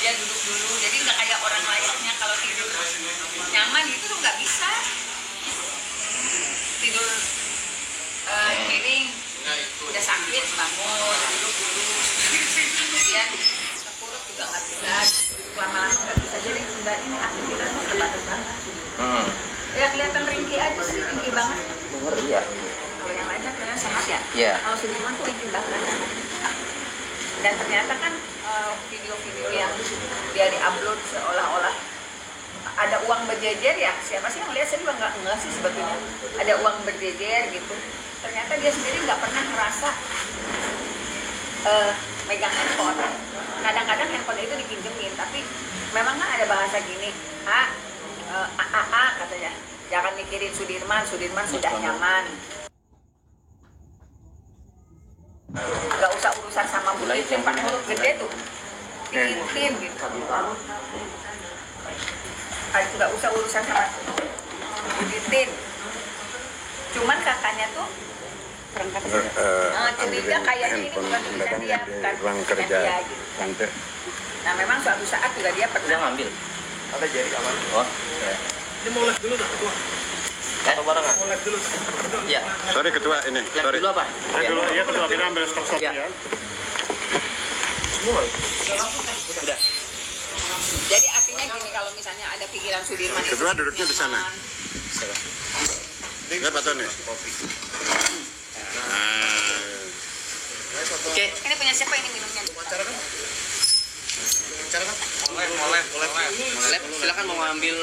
dia duduk dulu, jadi nggak kayak orang lainnya kalau tidur nyaman itu tuh nggak bisa tidur miring udah sakit bangun duduk dulu, kemudian kurut juga nggak bisa, lama-lama nggak bisa, jadi enggak ini aktivitasnya terbatas banget. Ya kelihatan ringkih aja sih, ringkih banget. Iya. Kalau yang lainnya kelihatan sehat ya. Iya. Kalau Sudirman tuh ringkih banget. Dan ternyata kan video-video yang dia di-upload seolah-olah ada uang berjejer ya, siapa sih yang lihat? Saya juga nggak sih sebetulnya ada uang berjejer gitu. Ternyata dia sendiri nggak pernah merasa megang handphone. Kadang-kadang handphone itu dipinjemin, tapi memang kan ada bahasa gini, katanya, jangan mikirin Sudirman sudah nyaman. Gak usah urusan sama Bu Titin pakai huruf gede tuh, Titin gitu. Gak usah urusan sama Bu Titin. Cuman kakaknya tuh cerita kayaknya ini bukan tulisan dia, bukan kerja gitu. Nah memang suatu saat juga dia pernah ngambil. Ada jadi aman. Oh, ya. Ini mau live dulu tak ketua? Atau barengan? Mau live dulu. Ya. Sorry ketua ini. Live Sorry. dulu apa? Live dulu. Iya ketua, kita ambil stok Ya. ya. Udah. Jadi artinya gini, kalau misalnya ada pikiran Sudirman Ketua duduknya di sana. Enggak Pak Tony. Oke. Ini punya siapa ini minumnya? Silakan mau ngambil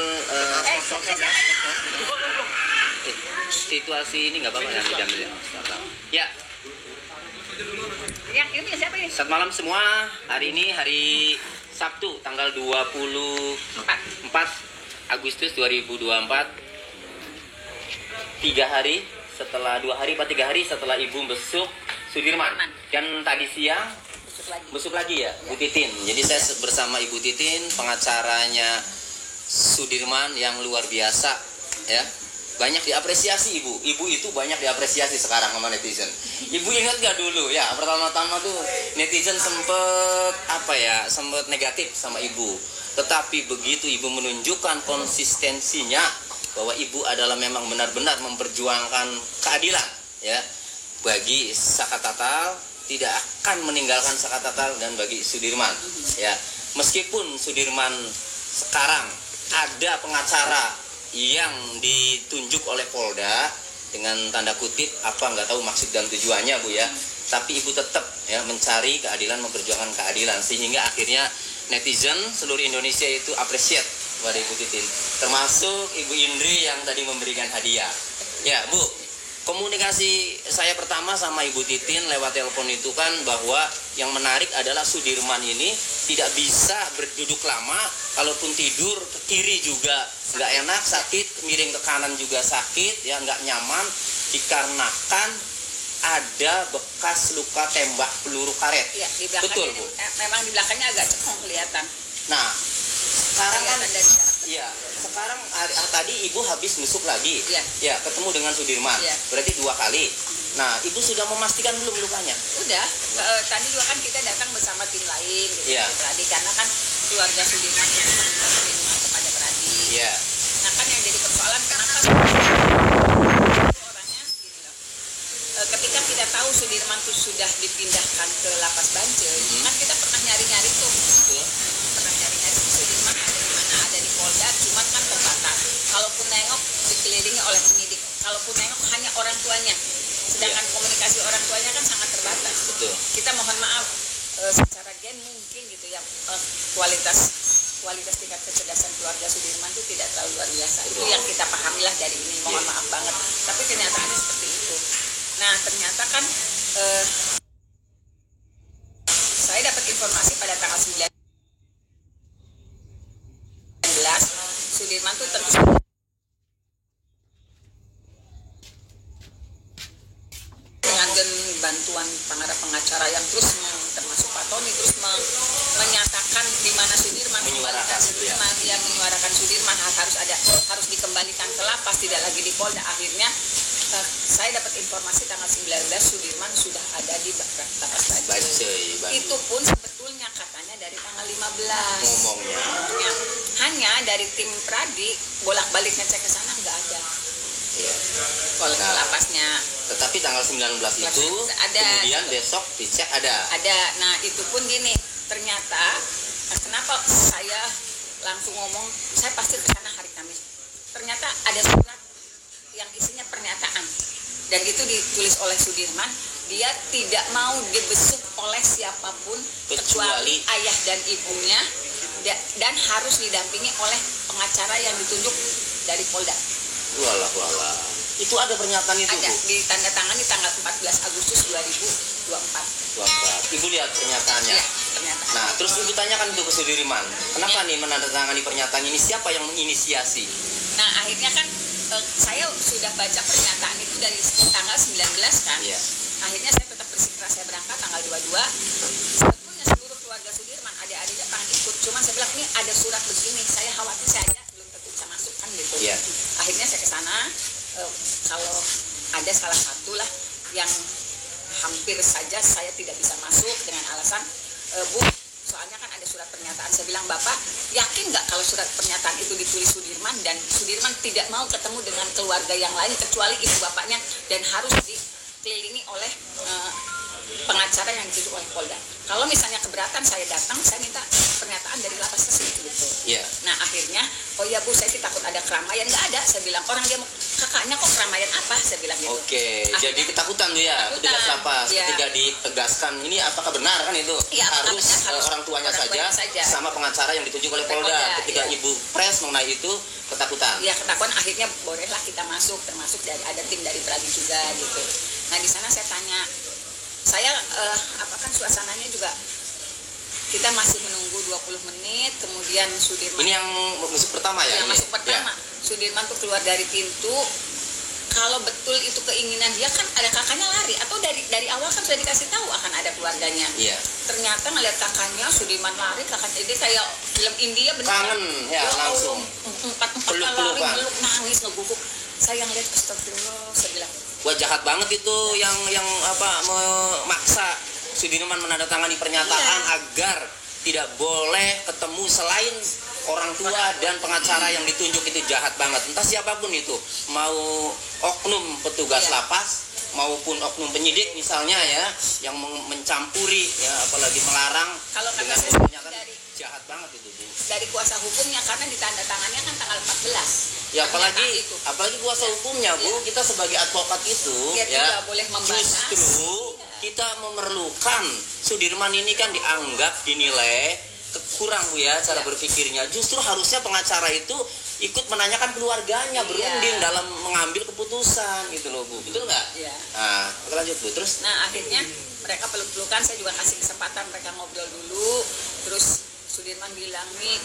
situasi ini nggak apa-apa yang diambil ya. Ya. Yang ini punya siapa ini? Selamat malam semua. Hari ini hari Sabtu tanggal 24 Agustus 2024. 2 hari setelah Ibu besuk Sudirman. Dan tadi siang besuk lagi ya, Bu Titin. Jadi saya bersama Ibu Titin, pengacaranya Sudirman yang luar biasa ya. Banyak diapresiasi Ibu. Ibu itu banyak diapresiasi sekarang sama netizen. Ibu ingat gak dulu ya, pertama-tama tuh netizen sempet negatif sama Ibu. Tetapi begitu Ibu menunjukkan konsistensinya bahwa Ibu adalah memang benar-benar memperjuangkan keadilan ya. Bagi Sakatatal tidak akan meninggalkan Sakatatal dan bagi Sudirman ya. Meskipun Sudirman sekarang ada pengacara yang ditunjuk oleh Polda dengan tanda kutip apa nggak tahu maksud dan tujuannya Bu ya, tapi Ibu tetap ya mencari keadilan, memperjuangkan keadilan, sehingga akhirnya netizen seluruh Indonesia itu appreciate kepada Ibu Titin, termasuk Ibu Indri yang tadi memberikan hadiah ya Bu. Komunikasi saya pertama sama Ibu Titin lewat telepon itu kan bahwa yang menarik adalah Sudirman ini tidak bisa berduduk lama, kalaupun tidur ke kiri juga nggak enak, sakit, miring ke kanan juga sakit, ya nggak nyaman, dikarenakan ada bekas luka tembak peluru karet. Ya, di belakangnya. Betul Bu. Memang di belakangnya agak cekung kelihatan. Nah sekarang kan dari jarak. Iya, sekarang tadi Ibu habis nusuk lagi, ya ketemu dengan Sudirman, berarti 2 kali. Nah, Ibu sudah memastikan belum lukanya? Udah, tadi juga kan kita datang bersama tim lain, gitu, Pradi, karena kan keluarga Sudirman itu meminta perlindungan kepada Pradi. Iya. Nah kan yang jadi persoalan kenapa orangnya gini loh. Ketika kita tahu Sudirman itu sudah dipindahkan ke Lapas Bancai, kan kita pernah nyari-nyari tuh. Pernah nyari-nyari Sudirman ada di Polda, cuman kan terbatas. Kalaupun nengok dikelilingi oleh penyidik, kalaupun nengok hanya orang tuanya, sedangkan komunikasi orang tuanya kan sangat terbatas. Betul. Kita mohon maaf secara gen mungkin gitu ya, kualitas tingkat kecerdasan keluarga Sudirman itu tidak terlalu luar biasa. Itu yang kita pahamilah dari ini, mohon maaf banget. Tapi kenyataannya seperti itu. Nah ternyata kan saya dapat informasi pada tanggal 9 Sudirman tuh tentu dengan bantuan para pengacara yang terus termasuk Pak Tony terus menyatakan di mana Sudirman menyuarakan Sudirman harus dikembalikan ke lapas, tidak lagi di Polda. Akhirnya saya dapat informasi tanggal 19 Sudirman sudah ada di Lapas Bancai. Itu pun sebetulnya katanya dari tanggal 15 ngomongnya. Ya, hanya dari tim Pradi bolak-balik ngecek ke sana nggak ada. Iya. Oleh Nah, lapasnya Tetapi tanggal 19 itu ada. kemudian besok dicek ada. ada. Nah itu pun gini, ternyata kenapa saya langsung ngomong saya pasti ke sana hari Kamis. Ternyata ada surat yang isinya pernyataan dan itu ditulis oleh Sudirman. Dia tidak mau dibesuk oleh siapapun kecuali ayah dan ibunya dan harus didampingi oleh pengacara yang ditunjuk dari Polda. Walah. Itu ada pernyataan itu, Ada Bu? ditandatangani tanggal 14 Agustus 2024. Ibu lihat pernyataannya. Iya, pernyataan. Nah, terus Ibu tanyakan itu ke Sudirman. Kenapa nih menandatangani pernyataan ini? Siapa yang menginisiasi? Nah akhirnya kan saya sudah baca pernyataan itu dari tanggal 19 kan. Iya. Akhirnya saya tetap bersikeras, saya berangkat tanggal 22. Sebetulnya seluruh keluarga Sudirman, adik-adiknya pengen ikut. Cuman saya bilang ini ada surat begini, saya khawatir saya aja belum tentu bisa masuk kan gitu. Iya. Akhirnya saya ke sana, kalau ada salah satu lah yang hampir saja saya tidak bisa masuk dengan alasan Bu, soalnya kan ada surat pernyataan. Saya bilang, Bapak yakin nggak kalau surat pernyataan itu ditulis Sudirman dan Sudirman tidak mau ketemu dengan keluarga yang lain kecuali ibu bapaknya dan harus dikelilingi oleh pengacara yang ditunjuk oleh Polda. Kalau misalnya keberatan saya datang, saya minta pernyataan dari lapas ke sini gitu. Iya. Nah akhirnya, oh ya Bu, saya sih takut ada keramaian. Nggak ada, saya bilang. Orang dia mau, kakaknya kok keramaian apa? Saya bilang gitu. Oke, Akhirnya, jadi ketakutan tuh ya, petugas lapas Iya. ketika ditegaskan ini apakah benar kan itu? Iya, apakah harus benar? Harus orang tuanya saja sama pengacara yang ditunjuk oleh Polda. Ketika iya. Ibu pres mengenai itu ketakutan. Ya ketakuan, akhirnya bolehlah kita masuk, termasuk dari ada tim dari Pradi juga gitu. Nah di sana saya tanya, saya apakah suasananya juga kita masih menunggu 20 menit, kemudian Sudirman. Ini yang masuk pertama ya? Yang ini? masuk pertama, Ya. Sudirman tuh keluar dari pintu. Kalau betul itu keinginan dia kan ada kakaknya lari atau dari awal kan sudah dikasih tahu akan ada keluarganya. Iya. Ternyata ngeliat kakaknya Sudirman lari, kakaknya dia kayak film India bener. Kangen ya langsung. Empat lari, Peluk-pelukan. meluk, nangis, ngeguguk. Saya ngeliat astagfirullah, saya bilang. Wah, jahat banget itu yang memaksa Sudirman menandatangani pernyataan agar tidak boleh ketemu selain orang tua dan pengacara yang ditunjuk. Itu jahat banget. Entah siapapun itu, mau oknum petugas lapas maupun oknum penyidik misalnya ya, yang mencampuri ya, apalagi melarang Kalau kata dengan saya pernyataan dari- jahat banget itu, Bu. Dari kuasa hukumnya karena ditandatangannya kan tanggal 14. Ya apalagi Pernyataan itu. kuasa hukumnya, Bu, kita sebagai advokat itu Dia ya tidak boleh membalas. justru kita memerlukan Sudirman ini kan dianggap dinilai kurang, Bu ya cara berpikirnya. Justru harusnya pengacara itu ikut menanyakan keluarganya, berunding dalam mengambil keputusan gitu loh, Bu. Betul nggak? Iya. Nah, lanjut, Bu. Terus Nah akhirnya mereka peluk-pelukan, saya juga kasih kesempatan mereka ngobrol dulu. Terus Sudirman bilang nih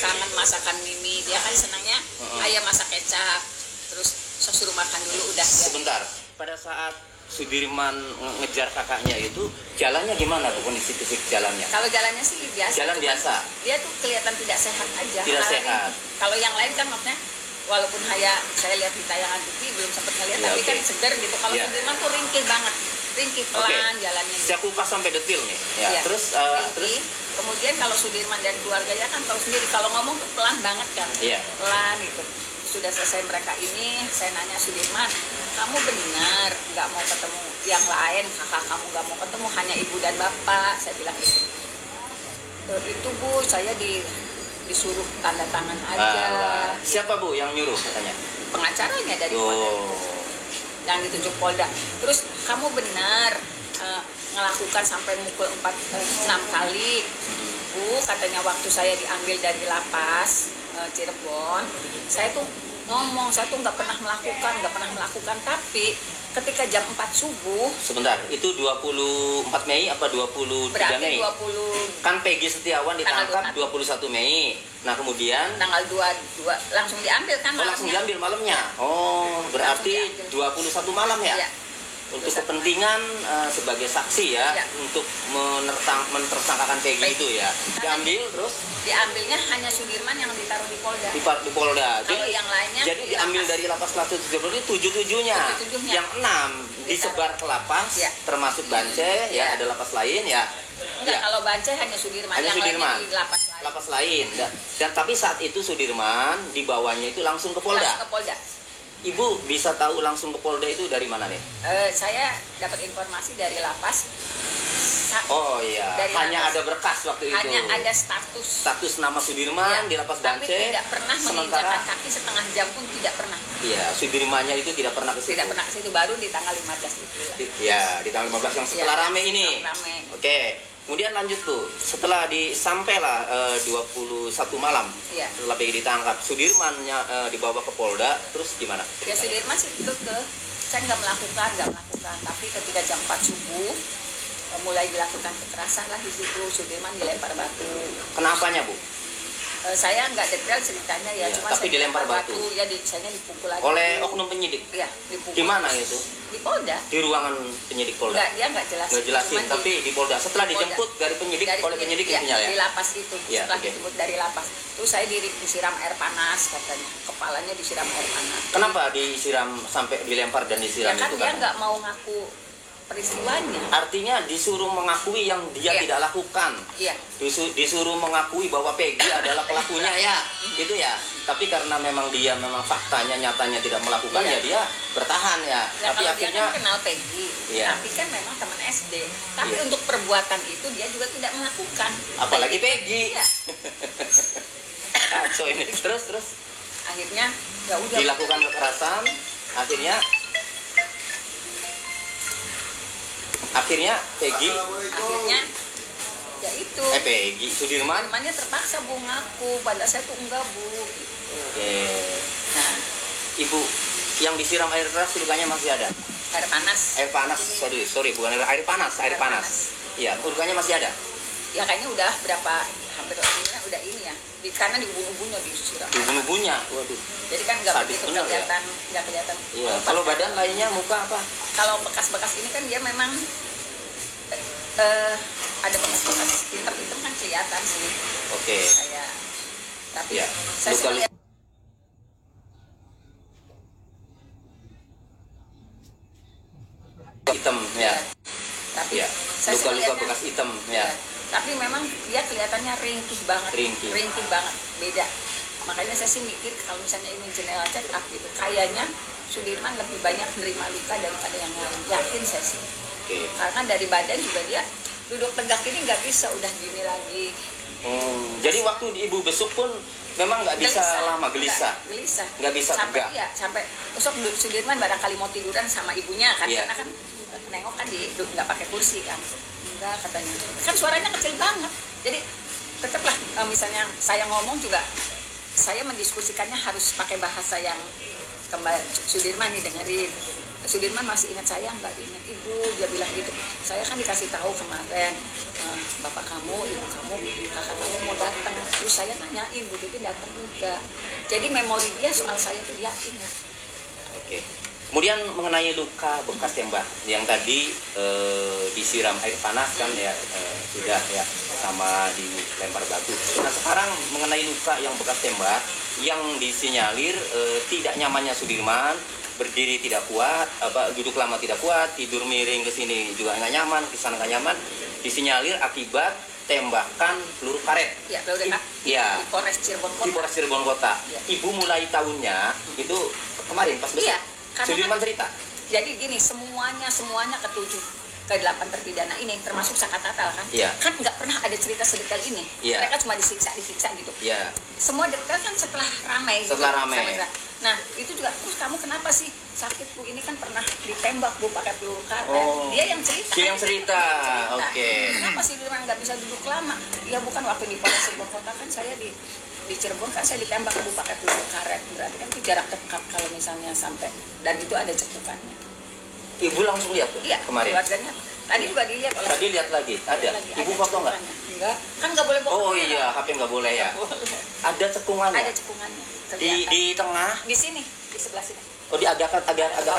kangen masakan Mimi, dia kan senangnya ayam masak kecap. Terus saya suruh makan dulu udah. sebentar. Pada saat Sudirman ngejar kakaknya itu jalannya gimana, Bu, kondisi fisik jalannya? Kalau jalannya sih biasa. Jalan cuman biasa. Dia tuh kelihatan tidak sehat aja. Tidak Karena sehat. Kalau yang lain kan maksudnya walaupun saya lihat di tayangan TV belum sempat ngeliat, Ya, tapi oke. kan segar gitu. Kalau Ya. Sudirman tuh ringkih banget, ringkih pelan jalannya. Saya kupas sampai detil nih. Ya, Iya, terus ringkih. Kemudian kalau Sudirman dan keluarganya kan tahu sendiri kalau ngomong tuh pelan banget kan, Iya. pelan gitu. Sudah selesai mereka ini, saya nanya Sudirman, kamu benar nggak mau ketemu yang lain, kakak kamu nggak mau ketemu, hanya ibu dan bapak, saya bilang gitu. Itu Bu, saya disuruh tanda tangan aja. Siapa, Bu, yang nyuruh katanya? Pengacaranya dari Polda, yang ditunjuk Polda. Terus kamu benar melakukan sampai mukul 6 kali, Bu, katanya waktu saya diambil dari lapas Cirebon, saya tuh ngomong, saya tuh nggak pernah melakukan, tapi ketika jam 4 subuh, Sebentar, itu 24 Mei apa 23 berarti Mei? 20 Kan Peggy Setiawan ditangkap Tanggal 21 Mei. Nah, kemudian tanggal 22 langsung diambil kan langsung malamnya. diambil malamnya. Oh, berarti 21 malam ya? Iya. Untuk kepentingan sebagai saksi ya, Iya. untuk mentersangkakan Peggy itu ya. Diambil terus Diambilnya hanya Sudirman yang ditaruh di Polda. di Polda. Kalau yang lainnya jadi di diambil lapas. dari lapas kelas 7 itu 7-7-nya. Tujuh-tujuhnya. Yang 6 disebar ke lapas, Iya. termasuk Bance ya, Iya. ada lapas lain ya. Enggak, kalau Bancai hanya Sudirman. Hanya yang Sudirman. lainnya di lapas lain. Lapas lain. Dan tapi saat itu Sudirman dibawanya itu langsung ke Polda. Langsung ke Polda. Ibu bisa tahu langsung ke Polda itu dari mana nih? Saya dapat informasi dari lapas. Oh iya, Dari hanya lapas. ada berkas waktu itu. Hanya ada status. Status nama Sudirman Iya, di lapas tapi Bancai. tidak pernah menginjakan kaki setengah jam pun tidak pernah. Iya, Sudirmannya itu tidak pernah ke situ. Tidak pernah ke situ, baru di tanggal 15 itu. Iya, di tanggal 15 yang setelah Iya, rame ini. rame. Oke. Kemudian lanjut tuh, setelah sampailah 21 malam Iya. setelah Peggy ditangkap, Sudirmannya dibawa ke Polda, terus gimana? Ya Sudirman sih itu saya nggak melakukan, tapi ketika jam 4 subuh mulai dilakukan kekerasan lah di situ. Sudirman dilempar batu. Kenapanya, Bu? Saya nggak detail ceritanya ya, Iya, cuma tapi saya dilempar batu. ya saya dipukul lagi. Oleh oknum penyidik. Iya, dipukul. Di mana itu? Di Polda. Di ruangan penyidik Polda. Enggak, dia nggak jelasin. Nggak jelasin, Cuman tapi di Polda. Setelah Polda. dijemput dari penyidik, oleh penyidik ya, intinya ya? di lapas itu. Iya, Setelah oke. dijemput dari lapas, terus saya disiram air panas katanya. Kepalanya disiram air panas. Kenapa disiram sampai dilempar dan disiram Ya kan itu dia kan? nggak mau ngaku peristiwanya. Artinya disuruh mengakui yang dia Iya. tidak lakukan. Iya. Disuruh mengakui bahwa Peggy adalah pelakunya ya, gitu ya. Tapi karena memang dia faktanya nyatanya tidak melakukan Iya. ya dia bertahan ya. Ya, Tapi kalau akhirnya dia kan kenal Peggy, Iya. tapi kan memang teman SD. Tapi Iya. untuk perbuatan itu dia juga tidak melakukan. apalagi Peggy. Iya. Kacau ini. Terus Akhirnya ya udah. dilakukan kekerasan, akhirnya Peggy Akhirnya ya itu. Peggy Sudirman. Temannya terpaksa Bu ngaku, padahal saya tuh enggak Bu. Oke. Nah, Ibu yang disiram air keras lukanya masih ada. air panas. Air panas, sorry bukan air panas. Air panas. Iya, lukanya masih ada. Ya kayaknya udah hampir udah ini ya. Karena di ubun-ubunnya disiram. Bunuh-bunuhnya, waduh. Jadi kan nggak Sadis begitu bener ya. nggak kelihatan. Iya, kalau badan lainnya muka apa? Kalau bekas-bekas ini kan dia memang ada bekas-bekas hitam-hitam kan kelihatan sih. Oke. Saya tapi Ya, saya luka-luka. lihat Hitam ya. tapi Ya, saya sih luka-luka melihatnya- bekas hitam ya. Tapi memang dia kelihatannya ringkih banget. Ringkih. banget, beda. Makanya saya sih mikir kalau misalnya ini general check up gitu, kayaknya Sudirman lebih banyak menerima luka daripada yang lain. Yakin saya sih. Oke. Karena dari badan juga dia duduk tegak ini nggak bisa, udah gini lagi. Jadi waktu Ibu besuk pun memang nggak bisa lama gelisah. Gelisah. Nggak bisa sampai, tegak. Iya, sampai besok Sudirman barangkali mau tiduran sama ibunya kan, Iya. karena kan nengok kan nggak pakai kursi kan. Enggak katanya. Kan suaranya kecil banget. Jadi tetaplah misalnya saya ngomong juga saya mendiskusikannya harus pakai bahasa yang kembali. Sudirman nih dengerin. Sudirman masih ingat saya nggak ingat Ibu, dia bilang gitu. Saya kan dikasih tahu kemarin bapak kamu, ibu kamu, kakak kamu mau datang. Terus saya nanyain Bu Titin datang juga. Jadi memori dia soal saya tuh dia ingat. Oke. Kemudian mengenai luka bekas tembak yang tadi disiram air panas kan ya sudah ya sama dilempar batu. Nah sekarang mengenai luka yang bekas tembak yang disinyalir tidak nyamannya Sudirman, berdiri tidak kuat, duduk lama tidak kuat, tidur miring ke sini juga nggak nyaman, ke sana nggak nyaman, disinyalir akibat tembakan peluru karet. Ya, udah Kak. Iya. Di Polres Cirebon Di Kota. Polres Cirebon Kota. Iya. Ibu mulai tahunnya itu kemarin pas besok. Iya, karena Sudirman kan- cerita. Jadi gini, semuanya ketujuh ke-8 terpidana ini termasuk Sakatatal kan. Iya. Kan nggak pernah ada cerita sedetail ini. Iya. Mereka cuma disiksa gitu. Ya. Semua detail kan setelah ramai. Setelah ramai. Nah, itu juga terus kamu kenapa sih sakit Bu? Ini kan pernah ditembak Bu pakai peluru karet. Oh. Dia yang cerita. Dia yang cerita. Oke. Kenapa sih dia nggak bisa duduk lama? Ya bukan waktu di Polres Cirebon Kota kan saya di Cirebon kan saya ditembak Bu pakai peluru karet. Berarti kan itu jarak dekat kalau misalnya sampai dan itu ada cekukannya. Ibu langsung lihat tuh Iya, kemarin. keluarganya. Tadi juga dilihat oleh. Tadi lihat lagi, ada. Ibu foto nggak? Enggak, kan nggak boleh foto. Oh iya, HP nggak boleh ya. Nggak boleh. Ada cekungannya. Ada cekungannya. Di tengah. Di sini, di sebelah sini. Oh di agak atas. Ada ke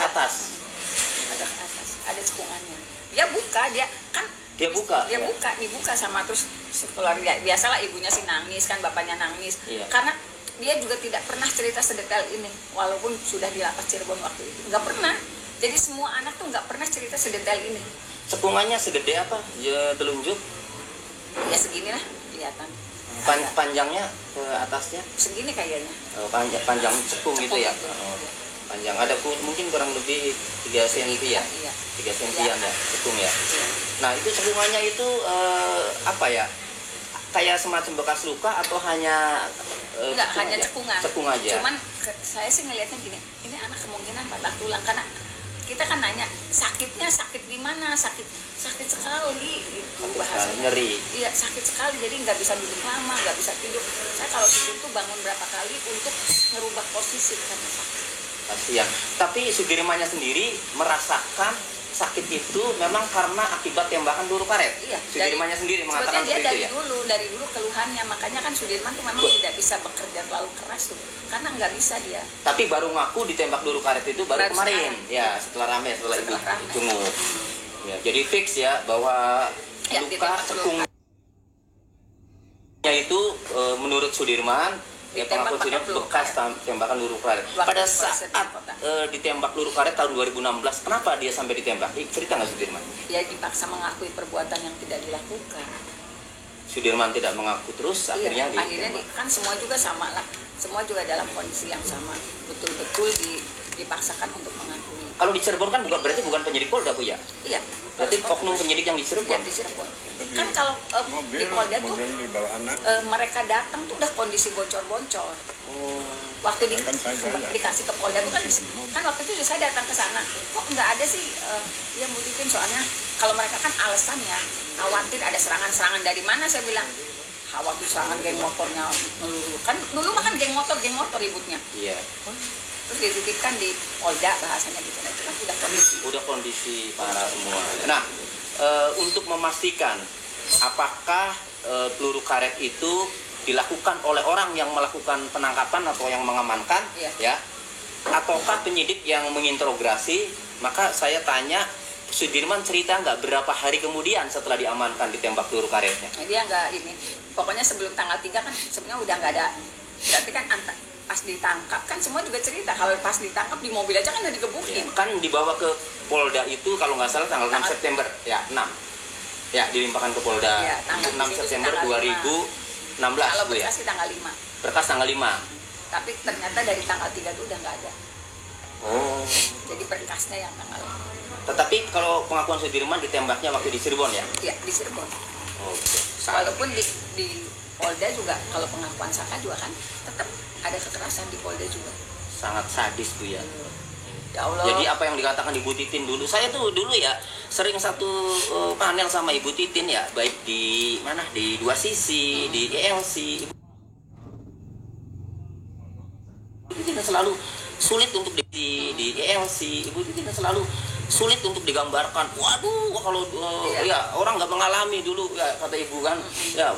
atas, ada cekungannya. Dia buka, dia kan. Dia buka. Dia ya? dibuka sama terus keluarga. Biasalah ibunya sih nangis kan, bapaknya nangis. Iya. Karena dia juga tidak pernah cerita sedetail ini, walaupun sudah di lapas Cirebon waktu itu. Nggak pernah. Jadi semua anak tuh nggak pernah cerita sedetail ini. Cekungannya segede apa? Ya telunjuk. Ya segini lah kelihatan. Panjangnya ke atasnya? Segini kayaknya. Panjang cekung gitu ya? Gitu. Panjang ada mungkin kurang lebih 3 cm ya? Iya. 3 cm ya, cekung ya. Iya. Nah itu cekungannya itu apa ya? Kayak semacam bekas luka atau hanya Enggak, hanya aja? cekungan. Cekung aja. Cuman saya sih ngelihatnya gini, ini anak kemungkinan patah tulang karena kita kan nanya sakitnya sakit gimana, sakit sekali gitu bahasanya. Nyeri. Iya sakit sekali, jadi nggak bisa duduk lama, nggak bisa tidur. Saya kalau tidur tuh bangun berapa kali untuk ngerubah posisi karena sakit. Kasihan. Tapi Sudirmannya sendiri merasakan sakit itu memang karena akibat tembakan peluru karet. Iya. Sudirmannya sendiri mengatakan sebetulnya dia seperti itu ya. dari dulu keluhannya, makanya kan Sudirman tuh memang tidak bisa bekerja terlalu keras tuh, karena nggak bisa dia. Tapi baru ngaku ditembak peluru karet itu baru kemarin, sekarang. ya setelah rame, setelah ibu rame. jenguk. Ya, jadi fix ya bahwa Ya, luka ditembak cekungnya itu menurut Sudirman ya Ditembak pengakuan Sudirman pakai peluru bekas karet. tembakan peluru karet. Waktu Pada proses saat kota. ditembak peluru karet tahun 2016, kenapa dia sampai ditembak? Cerita nggak Sudirman? Dia dipaksa mengakui perbuatan yang tidak dilakukan. Sudirman tidak mengaku terus, akhirnya Iya, akhirnya ditembak. kan semua juga sama lah, semua juga dalam kondisi yang sama, betul-betul dipaksakan untuk mengakui. Kalau di Cirebon kan berarti bukan penyidik Polda Bu ya? Iya. Berarti oknum penyidik yang di Cirebon. Yang di Cirebon. Kan kalau di Polda tuh di bawah anak. mereka datang tuh udah kondisi bocor-bocor. Oh. Waktu Kan saya. dikasih ke Polda tuh kan waktu itu saya datang ke sana, kok nggak ada sih ya Bu Titin, soalnya kalau mereka kan alasannya khawatir ada serangan-serangan dari mana, saya bilang khawatir serangan geng motornya melulu, kan dulu mah kan geng motor ributnya. Iya. Terus dititipkan di Polda bahasanya gitu, nah itu kan udah kondisi. Udah kondisi parah semua. Nah, untuk memastikan apakah peluru karet itu dilakukan oleh orang yang melakukan penangkapan atau yang mengamankan, Iya. ya, ataukah penyidik yang menginterogasi, maka saya tanya Sudirman cerita nggak berapa hari kemudian setelah diamankan ditembak peluru karetnya? Nah, dia nggak ini, pokoknya sebelum tanggal 3 kan sebenarnya udah nggak ada, berarti kan pas ditangkap kan semua juga cerita, kalau pas ditangkap di mobil aja kan udah digebukin. Ya, kan dibawa ke Polda itu kalau nggak salah tanggal 6 September, ya 6. Ya, dilimpahkan ke Polda Ya, tanggal 6 itu September tanggal 2016 Kalau Bu ya. berkas sih tanggal 5, Berkas tanggal 5. tapi ternyata dari tanggal 3 itu udah nggak ada, Oh. jadi berkasnya yang tanggal 5. Tetapi kalau pengakuan Sudirman ditembaknya waktu di Cirebon ya? Ya di Cirebon. Oke. Walaupun di Polda juga, kalau pengakuan Saka juga kan tetap ada kekerasan di Polda juga. Sangat sadis Bu ya. Ya Allah. Jadi apa yang dikatakan Ibu Titin dulu, saya tuh dulu ya sering satu panel sama Ibu Titin ya, baik di mana, di Dua Sisi, di ELC. Ibu Titin selalu sulit untuk di ELC. Ibu Titin selalu sulit untuk digambarkan. Waduh, kalau ya orang nggak mengalami dulu ya, kata Ibu kan, ya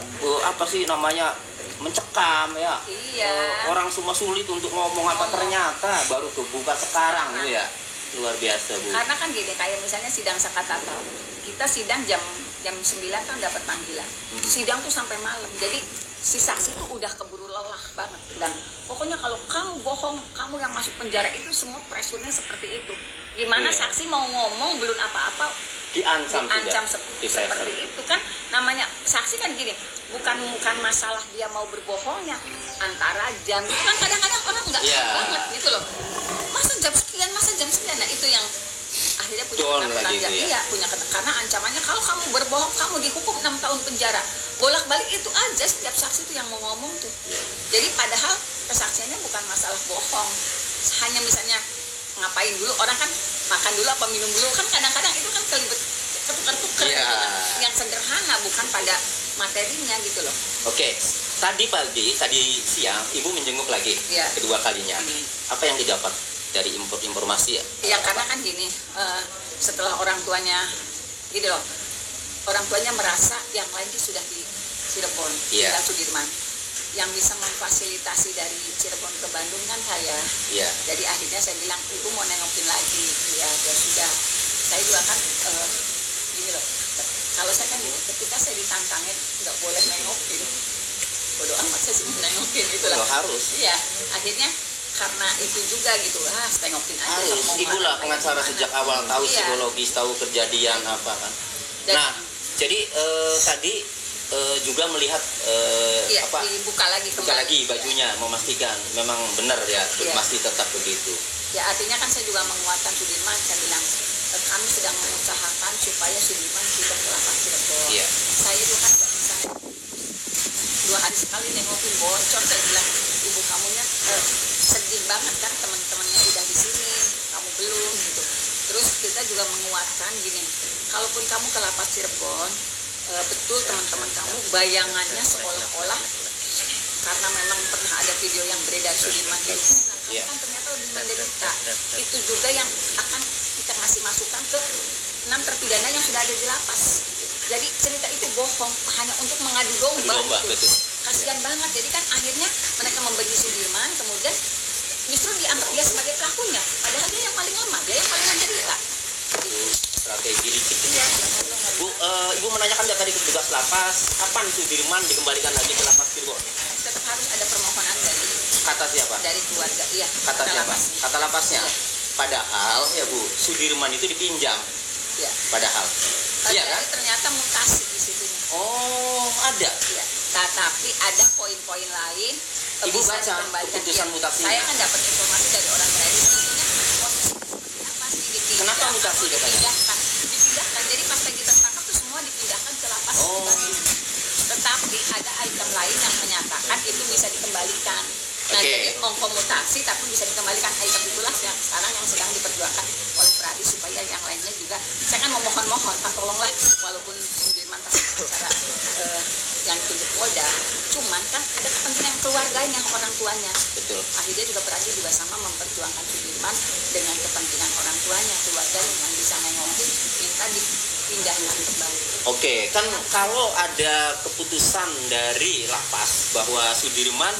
apa sih namanya, mencekam ya. Iya. Orang semua sulit untuk ngomong apa, ternyata baru kebuka sekarang tuh ya. Luar biasa Bu. Karena kan gini, kayak misalnya sidang Sakatata, kita sidang jam 9 kan dapat panggilan. Sidang tuh sampai malam. Jadi si saksi tuh udah keburu lelah banget, dan pokoknya kalau kamu bohong, kamu yang masuk penjara, itu semua pressure-nya seperti itu. Gimana Iya. saksi mau ngomong belum apa-apa Diancam seperti itu kan, namanya saksi kan gini, bukan masalah dia mau berbohongnya, antara jam itu kan kadang-kadang orang nggak Iya. banget gitu loh, masa jam sekian, nah itu yang akhirnya punya Don ketakutan. lagi itu ya. Iya, punya ketakutan, karena ancamannya kalau kamu berbohong kamu dihukum 6 tahun penjara, bolak-balik itu aja setiap saksi itu yang mau ngomong tuh. Jadi padahal kesaksiannya bukan masalah bohong, hanya misalnya ngapain dulu, orang kan makan dulu apa minum dulu, kan kadang-kadang itu kan kelibet ketukar-tukar Iya. gitu kan. Yang sederhana, bukan pada materinya gitu loh. Oke, tadi siang Ibu menjenguk lagi Iya. kedua kalinya. Apa yang didapat dari informasi ya? Ya karena kan gini, setelah orang tuanya gitu loh, orang tuanya merasa yang lain itu sudah di Cirebon, Iya. tinggal Sudirman. Yang bisa memfasilitasi dari Cirebon ke Bandung kan saya. Iya. Jadi akhirnya saya bilang, Ibu mau nengokin lagi. Ya sudah. Saya juga kan gini loh, kalau saya kan gini, ketika saya ditantangin nggak boleh nengokin, bodoh amat saya sih nengokin gitu lah. Lo harus. Iya, akhirnya karena itu juga gitu, tengokin aja. Harus. mau Ibu lah marah, pengacara gimana. sejak awal, tahu Iya. psikologis, tahu kejadian apa kan. Dan- Nah, jadi tadi juga melihat Iya, dibuka lagi buka kembali. lagi bajunya, memastikan memang benar ya, Iya. masih tetap begitu. Ya artinya kan saya juga menguatkan Sudirman, saya bilang kami sedang mengusahakan supaya Sudirman tidak ke lapas Cirebon. Iya. Saya juga kan nggak bisa 2 hari sekali nengokin bocor, saya bilang ibu kamunya sedih banget kan, teman-temannya udah di sini, kamu belum gitu. Terus kita juga menguatkan gini, kalaupun kamu ke lapas Cirebon, betul teman-teman kamu bayangannya seolah-olah karena memang pernah ada video yang beredar Sudirman dihukum, Iya. kan ternyata lebih menderita. Itu juga yang akan kita ngasih masukan ke 6 terpidana yang sudah ada di lapas. Jadi cerita itu bohong, hanya untuk mengadu domba. Domba, gitu. betul. Kasihan banget. Jadi kan akhirnya mereka membenci Sudirman, kemudian justru dianggap dia sebagai pelakunya. Padahal dia yang paling lemah, dia yang paling menderita. Strategi licik. Iya. Bu, Ibu menanyakan nggak tadi ke petugas lapas, kapan Sudirman dikembalikan lagi ke lapas Cirebon? Tetap harus ada permohonan Kata siapa? dari keluarga. Iya. Kata siapa? lapas. Kata lapasnya. Iya. Padahal ya Bu, Sudirman itu dipinjam. Iya. Padahal. Iya kan? Jadi ternyata mutasi di situ. Oh, ada. Ya, tapi ada poin-poin lain Ibu bisa baca dikembalikan. keputusan Iya, mutasinya. Saya kan dapat informasi dari orang lain. Sebetulnya posisi apa sih dipindahkan? Kenapa mutasi katanya? Dipindahkan. Jadi pas lagi tertangkap tuh semua dipindahkan ke lapas Oh. Bandung. Tetapi ada item lain yang menyatakan itu bisa dikembalikan. Nah, Oke. jadi mengkomutasi tapi bisa dikembalikan, item itulah yang sekarang yang sedang diperjuangkan oleh Pradi supaya yang lainnya juga. Saya kan memohon-mohon, Pak tolonglah walaupun Sudirman secara yang ditunjuk Polda, cuman kan ada kepentingan keluarganya, orang tuanya. Betul. Akhirnya juga Pradi juga sama memperjuangkan Sudirman dengan kepentingan orang tuanya, keluarganya yang bisa nengokin, minta dipindahkan kembali. Oke, kan kalau ada keputusan dari lapas bahwa Sudirman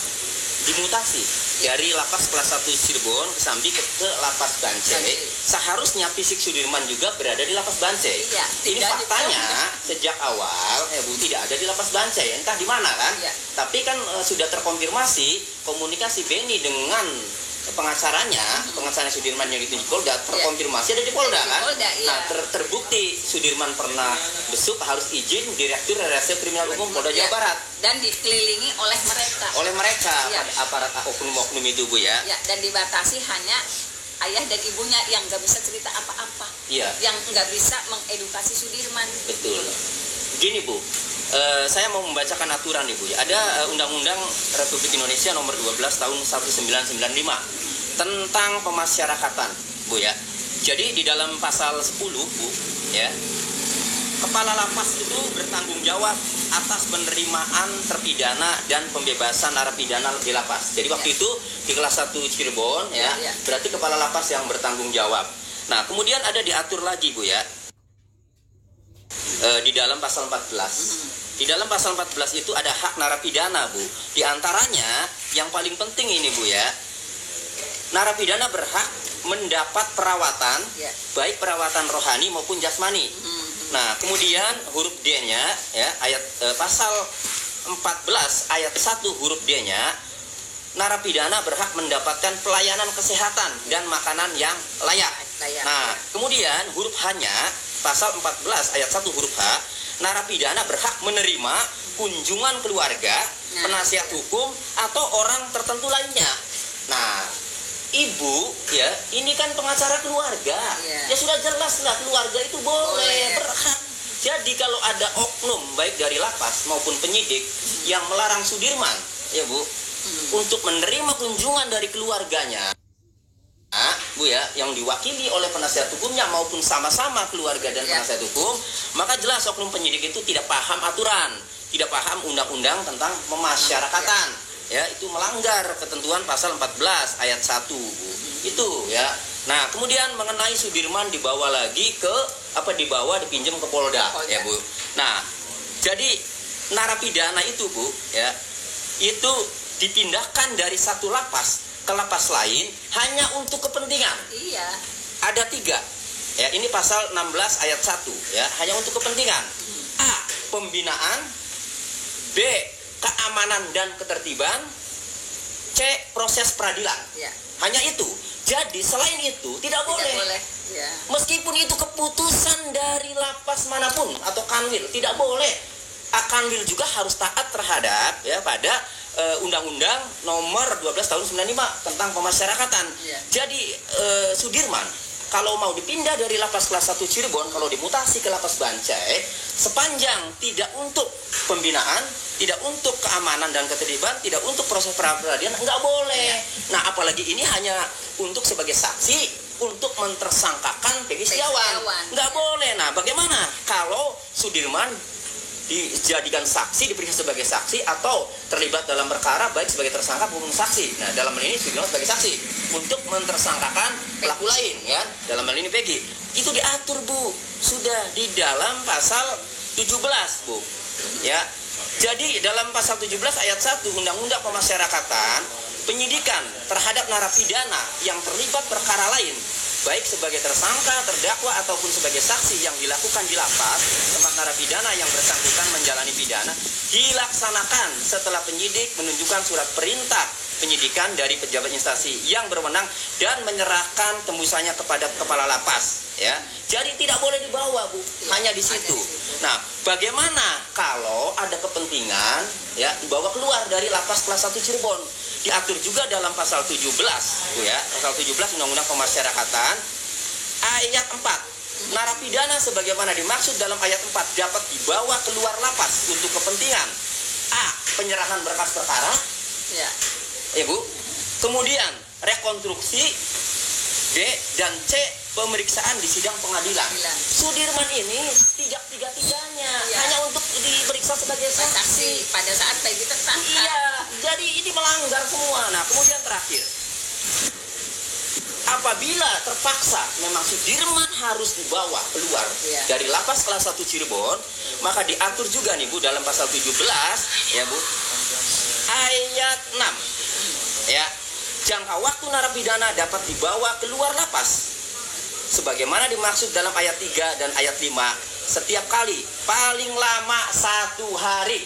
dimutasi dari lapas kelas 1 Cirebon ke Sambi ke lapas Bancai, seharusnya fisik Sudirman juga berada di lapas Bancai. Iya, Ini tidak faktanya sejak awal Bu tidak ada di lapas Bancai, entah di mana kan. Iya. Tapi kan sudah terkonfirmasi komunikasi Beni dengan pengacaranya Sudirman yang ditunjuk Polda terkonfirmasi ada di Polda Di kan. Polda, iya. Nah, terbukti Sudirman pernah besuk harus izin Direktur Reserse Kriminal Umum Polda Jawa Iya. Barat Dan dikelilingi oleh mereka. oleh mereka Iya. pada aparat oknum-oknum itu Bu ya. Ya, dan dibatasi hanya ayah dan ibunya yang nggak bisa cerita apa-apa, Iya, yang nggak bisa mengedukasi Sudirman. betul. Gini Bu, saya mau membacakan aturan nih Bu ya. Ada Undang-Undang Republik Indonesia nomor 12 tahun 1995 tentang pemasyarakatan Bu ya. Jadi di dalam pasal 10 Bu ya, kepala lapas itu bertanggung jawab atas penerimaan terpidana dan pembebasan narapidana di lapas. Jadi waktu itu di kelas 1 Cirebon ya, Ya. berarti kepala lapas yang bertanggung jawab. Nah, kemudian ada diatur lagi Bu ya. Di dalam pasal 14. Di dalam pasal 14 itu ada hak narapidana Bu. Di antaranya yang paling penting ini Bu ya, narapidana berhak mendapat perawatan, Ya. baik perawatan rohani maupun jasmani. Nah, kemudian huruf D-nya ya, ayat pasal 14 ayat 1 huruf D-nya, narapidana berhak mendapatkan pelayanan kesehatan dan makanan yang layak. Layak. Nah, kemudian huruf H-nya pasal 14 ayat 1 huruf H, narapidana berhak menerima kunjungan keluarga, penasihat hukum atau orang tertentu lainnya. Nah, Ibu ya, ini kan pengacara keluarga. Iya. Ya sudah jelas lah keluarga itu boleh, Boleh. berhak. Jadi kalau ada oknum baik dari lapas maupun penyidik yang melarang Sudirman, ya Bu, untuk menerima kunjungan dari keluarganya, Bu ya, yang diwakili oleh penasihat hukumnya maupun sama-sama keluarga dan Ya. penasihat hukum, maka jelas oknum penyidik itu tidak paham aturan, tidak paham undang-undang tentang pemasyarakatan. Ya, itu melanggar ketentuan pasal 14 ayat 1 Bu. Itu ya. Nah, kemudian mengenai Sudirman dibawa lagi ke dipinjam ke Polda, ya Bu. Nah, jadi narapidana itu Bu ya, itu dipindahkan dari satu lapas ke lapas lain hanya untuk kepentingan. Iya. Ada 3. Ya, ini pasal 16 ayat 1 ya, hanya untuk kepentingan. A. Pembinaan. B. Keamanan dan ketertiban. C. Proses peradilan. Iya. Hanya itu. Jadi selain itu tidak boleh. Tidak boleh. Ya. Meskipun itu keputusan dari lapas manapun atau kanwil, tidak boleh. Akanwil juga harus taat terhadap ya pada Undang-Undang Nomor 12 Tahun 95 tentang pemasyarakatan. Jadi Sudirman kalau mau dipindah dari lapas kelas 1 Cirebon, kalau dimutasi ke lapas Bancai, sepanjang tidak untuk pembinaan, tidak untuk keamanan dan ketertiban, tidak untuk proses peradilan, nggak boleh. Nah, apalagi ini hanya untuk sebagai saksi, untuk mentersangkakan Peggy Setiawan. Nggak boleh. Nah, bagaimana kalau Sudirman dijadikan saksi, diperiksa sebagai saksi atau terlibat dalam perkara baik sebagai tersangka maupun saksi. Nah, dalam hal ini Sudirman sebagai saksi untuk mentersangkakan pelaku lain, ya. Dalam hal ini Peggy. Itu diatur, Bu. Sudah di dalam pasal 17, Bu. Ya. Jadi dalam pasal 17 ayat 1 Undang-Undang Pemasyarakatan, penyidikan terhadap narapidana yang terlibat perkara lain baik sebagai tersangka, terdakwa, ataupun sebagai saksi yang dilakukan di lapas tempat narapidana yang bersangkutan menjalani pidana dilaksanakan setelah penyidik menunjukkan surat perintah penyidikan dari pejabat instansi yang berwenang dan menyerahkan tembusannya kepada kepala lapas, ya. Jadi tidak boleh dibawa, Bu, hanya di situ. Nah, bagaimana kalau ada kepentingan ya dibawa keluar dari lapas kelas 1 Cirebon? Diatur juga dalam pasal 17, Bu, ya. Pasal 17 Undang-Undang Pemasyarakatan ayat 4. Narapidana sebagaimana dimaksud dalam ayat 4 dapat dibawa keluar lapas untuk kepentingan A. Penyerahan berkas perkara, ya, Bu. Kemudian rekonstruksi, B dan C. Pemeriksaan di sidang pengadilan. Sudirman ini tidak tiga-tiganya, hanya untuk diperiksa sebagai saksi pada saat Peggy tersangka. Iya, jadi ini melanggar semua. Nah, kemudian terakhir, apabila terpaksa memang Sudirman harus dibawa keluar dari lapas kelas 1 Cirebon, maka diatur juga nih, Bu, dalam pasal 17, ya, Bu, ayat 6, ya, jangka waktu narapidana dapat dibawa keluar lapas sebagaimana dimaksud dalam ayat 3 dan ayat 5 setiap kali paling lama 1 hari.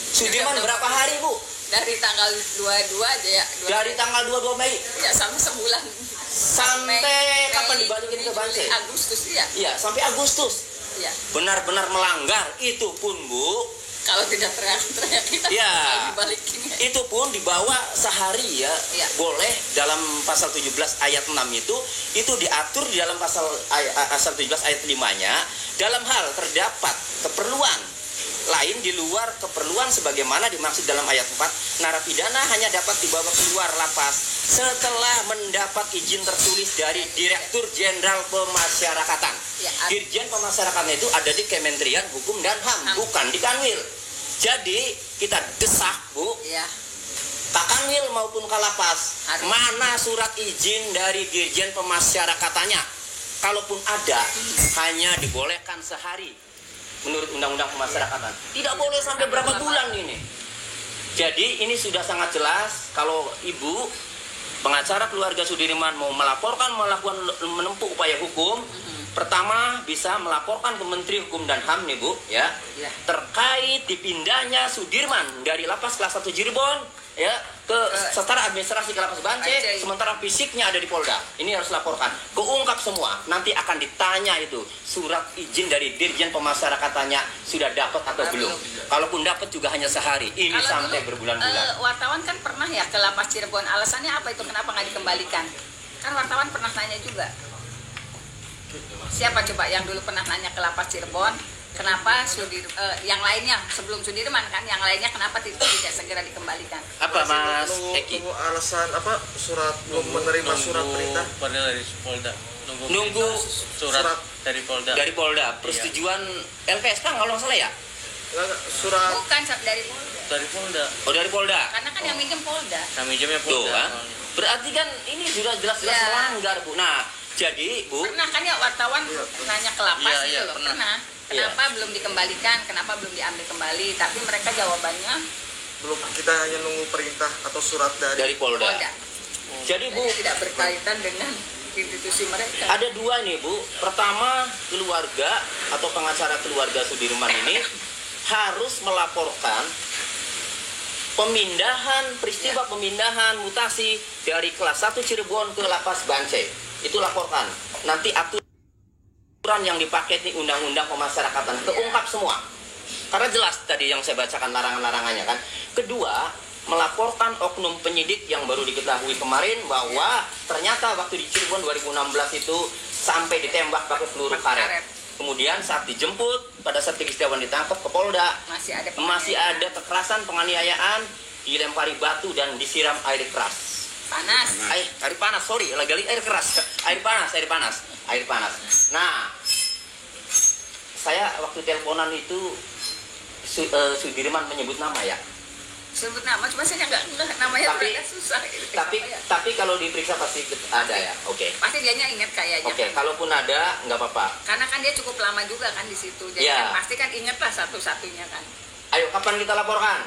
Sudirman berapa hari, Bu? Dari tanggal 22 aja, ya. Dari tanggal 22 Mei. Ya, sampai sebulan. Sampai kapan dibalikin ke Bancai? Agustus, ya. Iya, sampai Agustus. Iya. Benar-benar melanggar. Itu pun, Bu, kalau tidak teriak-teriak kita dibalikin. Itu pun dibawa sehari, ya. Boleh dalam pasal 17 ayat 6 itu diatur di dalam pasal 17 ayat 5-nya dalam hal terdapat keperluan lain di luar keperluan sebagaimana dimaksud dalam ayat 4, narapidana hanya dapat dibawa keluar lapas setelah mendapat izin tertulis dari Direktur Jenderal Pemasyarakatan. Dirjen Pemasyarakatan itu ada di Kementerian Hukum dan HAM, bukan di Kanwil. Jadi kita desak, Bu, Pak Kanwil maupun Kalapas, mana surat izin dari Dirjen Pemasyarakatannya? Kalaupun ada, hanya dibolehkan sehari menurut Undang-Undang Pemasyarakatan. Tidak boleh sampai berapa bulan ini. Jadi ini sudah sangat jelas kalau Ibu pengacara keluarga Sudirman mau melaporkan, menempuh upaya hukum, pertama bisa melaporkan ke Menteri Hukum dan HAM nih, Bu, ya, terkait dipindahnya Sudirman dari lapas kelas 1 Cirebon, ya, ke secara administrasi ke lapas Bancai, sementara fisiknya ada di Polda. Ini harus laporkan, keungkap semua. Nanti akan ditanya itu surat izin dari Dirjen Pemasyarakatannya sudah dapat atau belum. Kalaupun dapat juga hanya sehari. Ini kalau sampai berbulan-bulan. Wartawan kan pernah ya ke lapas Cirebon. Alasannya apa itu? Kenapa nggak dikembalikan? Kan wartawan pernah nanya juga. Siapa coba yang dulu pernah nanya ke lapas Cirebon? Kenapa yang lainnya sebelum Sudirman kan, yang lainnya kenapa tidak segera dikembalikan? Apa Mas Eki? Nunggu alasan apa? Surat belum menerima surat perintah dari Polda. Nunggu surat dari Polda. Dari Polda. Persetujuan LPSK kalau nggak salah ya? Surat bukan dari Polda. Dari Polda. Oh, dari Polda. Karena kan yang minjem Polda. Yang minjemnya Polda. Tuh, kan? Berarti kan ini sudah jelas-jelas melanggar, Bu. Nah, jadi, Bu, pernah kan ya wartawan nanya ke lapas gitu loh. Pernah. Kenapa belum dikembalikan? Kenapa belum diambil kembali? Tapi mereka jawabannya belum, kita hanya nunggu perintah atau surat dari Polda. Jadi, Bu, tidak berkaitan dengan institusi mereka. Ada dua nih, Bu. Pertama, keluarga atau pengacara keluarga Sudirman ini harus melaporkan peristiwa pemindahan mutasi dari kelas 1 Cirebon ke lapas Bancai. Itu laporkan. Nanti aturan yang dipakai di Undang-Undang Pemasyarakatan keungkap semua. Karena jelas tadi yang saya bacakan larangan-larangannya kan. Kedua, melaporkan oknum penyidik yang baru diketahui kemarin bahwa ternyata waktu di Cirebon 2016 itu sampai ditembak pakai peluru karet. Kemudian saat dijemput, pada saat Peggy Setiawan ditangkap ke Polda, masih ada kekerasan, penganiayaan, dilempari batu dan disiram air keras. Air panas, sorry, lagi air keras. Air panas. Nah, saya waktu teleponan itu Sudirman menyebut nama ya. Sebut nama, cuma saya nggak namanya agak susah. Tapi kalau diperiksa pasti ada ya. Oke. Pasti dianya ingat kayaknya. Oke, kalaupun ada nggak apa-apa. Karena kan dia cukup lama juga kan di situ. Jadi kan pasti kan ingat lah satu-satunya kan. Ayo, kapan kita laporkan?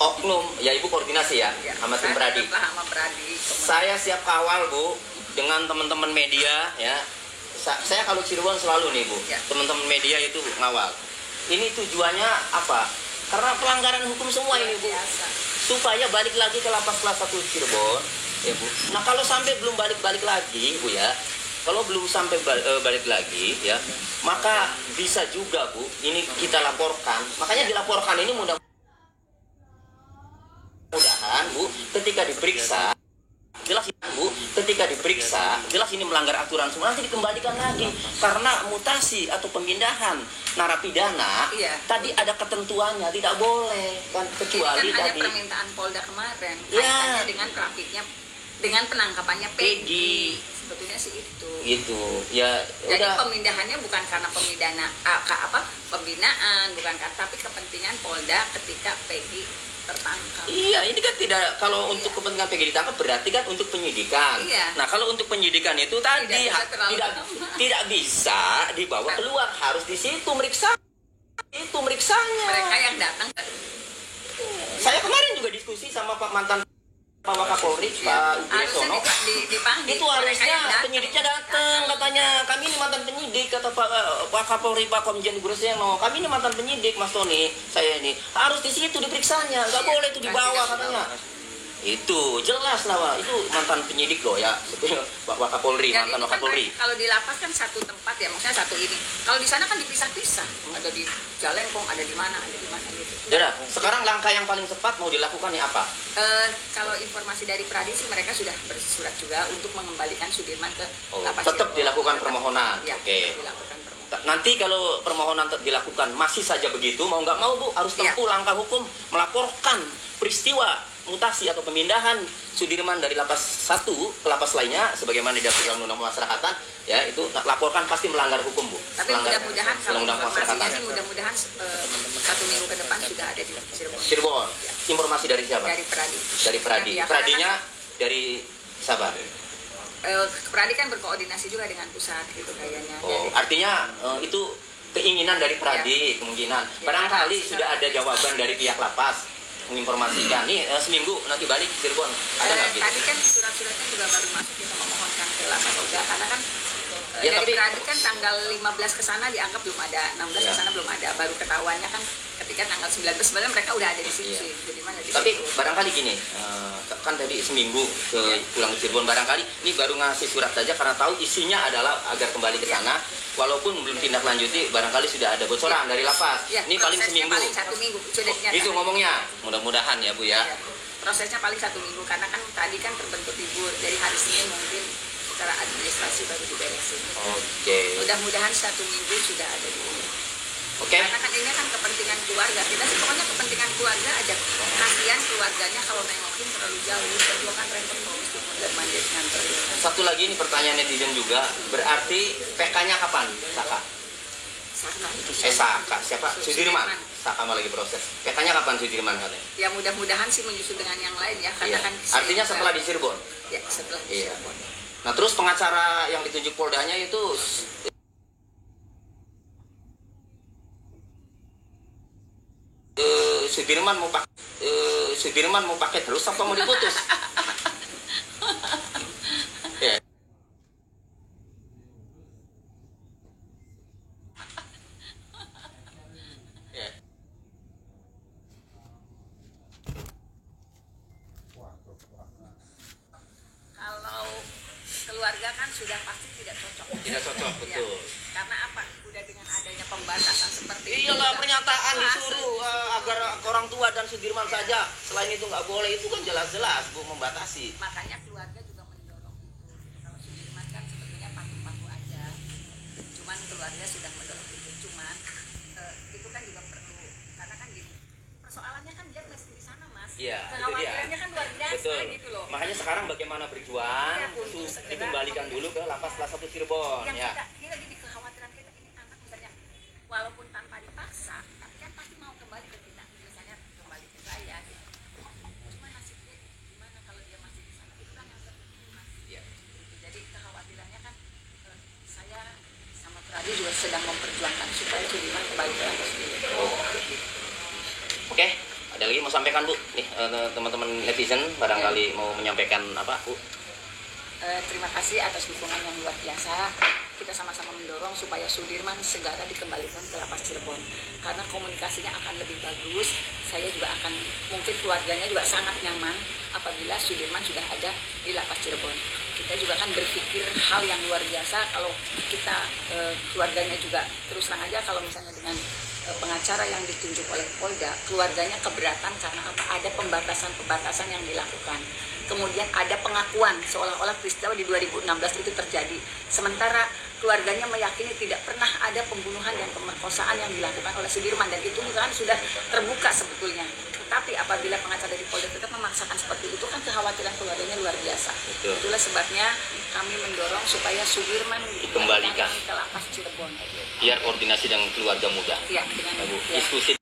Oknum, ya Ibu koordinasi ya, sama tim Pradi. Saya siap kawal Bu, dengan teman-teman media ya. Saya kalau Cirebon selalu nih Bu, teman-teman media itu ngawal. Ini tujuannya apa? Karena pelanggaran hukum semua ini Bu, supaya balik lagi ke lapas kelas 1 Cirebon, ya Bu. Nah kalau sampai belum balik lagi Bu ya, kalau belum sampai balik lagi ya, maka bisa juga Bu, ini kita laporkan. Makanya dilaporkan ini mudah-mudahan Bu, ketika diperiksa jelas ini melanggar aturan semua, nanti dikembalikan lagi. Karena mutasi atau pemindahan narapidana tadi ada ketentuannya, tidak boleh kan, kecuali kan tadi ada permintaan Polda kemarin ya, dengan grafiknya, dengan penangkapannya Peggy. Sebetulnya sih itu gitu ya. Jadi udah. pemindahannya bukan karena pembinaan, bukan karena, tapi kepentingan Polda ketika Peggy tertangkap. Iya, ini kan tidak, kalau untuk kepentingan Peggy ditangkap berarti kan untuk penyidikan. Nah, kalau untuk penyidikan itu tadi tidak bisa dibawa keluar, harus di situ meriksanya. Mereka yang datang. Saya kemarin juga diskusi sama mantan Pak Wakapolri, Pak Udisono. Itu harusnya penyidiknya datang, katanya kami ini mantan penyidik, kata Pak Wakapolri, Pak Komjen Guruseno, kami ini mantan penyidik, Mas Tony, saya ini harus di situ diperiksanya, nggak boleh itu dibawa katanya. Itu jelas lah, itu mantan penyidik loh ya, Pak Wakapolri, mantan Wakapolri. Kan, kalau di lapas kan satu tempat ya, maksudnya satu ini. Kalau di sana kan dipisah-pisah, ada di Jalengkong, ada di mana gitu. Ya, sekarang langkah yang paling cepat mau dilakukan nih apa? Kalau informasi dari Pradi sih mereka sudah bersurat juga untuk mengembalikan Sudirman ke lapas. Tetap dilakukan permohonan. Ya, Oke. dilakukan permohonan. Nanti kalau permohonan dilakukan masih saja begitu, mau nggak mau Bu harus tempuh langkah hukum, melaporkan peristiwa mutasi atau pemindahan Sudirman dari lapas 1 ke lapas lainnya sebagaimana diatur dalam Undang-Undang Pemasyarakatan ya, itu laporkan pasti melanggar hukum Bu. Tapi mudah-mudahan kalau Undang-Undang informasinya Pemasyarakatan. sih mudah-mudahan 1 minggu ke depan sudah ada di Cirebon. Informasi dari siapa? Dari Pradi. Dari Pradi. Ya, Pradinya dari siapa? Pradi kan berkoordinasi juga dengan pusat gitu kayaknya. Oh, artinya itu keinginan dari Pradi kemungkinan. Barangkali sudah ada jawaban dari pihak lapas menginformasikan nih seminggu nanti balik Cirebon. Ada nggak gitu? Tadi kan surat-suratnya juga baru masuk, kita memohonkan ke lapas Polda karena kan dari tapi Pradi kan tanggal 15 ke sana dianggap belum ada, 16 ke sana belum ada, baru ketahuannya kan ketika tanggal 19 sebenarnya mereka udah ada di situ sih. Jadi mana di tapi situ. barangkali gini, kan tadi seminggu pulang ke Cirebon, barangkali ini baru ngasih surat saja karena tahu isinya adalah agar kembali ke sana. Walaupun belum tindak lanjuti, barangkali sudah ada bocoran dari lapas. Ini paling seminggu. Paling 1 minggu sudah dinyatakan. Itu ngomongnya. Mudah-mudahan ya Bu ya. Prosesnya paling 1 minggu karena kan tadi kan terbentuk libur, dari hari Senin mungkin secara administrasi baru diberesin. Oke. Mudah-mudahan 1 minggu sudah ada di sini. Oke. Karena kan ini kan kepentingan keluarga. Kita sih pokoknya kepentingan keluarga aja. Kasihan keluarganya kalau nengokin terlalu jauh. Kedua kan repot kalau mesti mandir nganter. Satu lagi ini pertanyaan netizen juga. Berarti PK-nya kapan? Saka. Saka. Siapa? Sudirman. Saka malah lagi proses. PK-nya kapan Sudirman katanya? Ya mudah-mudahan sih menyusul dengan yang lain ya. Karena kan artinya setelah di Cirebon. Ya setelah di Cirebon. Nah terus pengacara yang ditunjuk Poldanya itu Sudirman mau pakai terus apa mau diputus? Ya. Ya. Kalau keluarga kan sudah pasti tidak cocok. Tidak cocok, betul. Ya, karena apa? Udah dengan adanya pembatasan seperti iyalah pernyataan disuruh agar orang tua dan Sudirman saja. Selain itu nggak boleh, itu kan jelas-jelas Bu membatasi. Makanya keluarga juga mendorong itu. Kalau Sudirman kan sebetulnya patuh-patuh aja. Cuman keluarga sudah mendorong itu. Cuman itu kan juga perlu, karena kan gini, persoalannya kan dia mesti di sana Mas. Iya, itu dia. Kekhawatirannya kan luar biasa Betul. gitu loh. Makanya sekarang bagaimana berjuang Ya, untuk segera dikembalikan dulu ke lapas kelas 1 Cirebon Yang ya. kita jadi kekhawatiran kita ini anak misalnya walaupun tanpa dipaksa tapi kan pasti mau kembali ke kita, misalnya kembali ke saya gitu. Cuma nasibnya gimana kalau dia masih di sana, itu kan yang terpenting Mas. Iya. Jadi kekhawatirannya kan saya sama Pradi juga sedang memperjuangkan supaya Sudirman kembali ke atas dulu. Oke, ada lagi mau sampaikan Bu? Nih teman-teman netizen barangkali mau menyampaikan apa Bu? Terima kasih atas dukungan yang luar biasa. Kita sama-sama mendorong supaya Sudirman segera dikembalikan ke lapas Cirebon. Karena komunikasinya akan lebih bagus. Saya juga akan, mungkin keluarganya juga sangat nyaman apabila Sudirman sudah ada di lapas Cirebon. Kita juga kan berpikir hal yang luar biasa kalau kita keluarganya juga terus terang aja kalau misalnya dengan pengacara yang ditunjuk oleh Polda, keluarganya keberatan karena apa? Ada pembatasan-pembatasan yang dilakukan. Kemudian ada pengakuan seolah-olah peristiwa di 2016 itu terjadi. Sementara keluarganya meyakini tidak pernah ada pembunuhan dan pemerkosaan yang dilakukan oleh Sudirman, dan itu kan sudah terbuka sebetulnya. Tetapi apabila pengacara dari Polda tetap memaksakan seperti itu, kan kekhawatiran keluarganya luar biasa. Betul. Itulah sebabnya kami mendorong supaya Sudirman Dikembalikan ke lapas Cirebon. Biar koordinasi dengan keluarga muda. Ya, dengan Bu, ya. diskusi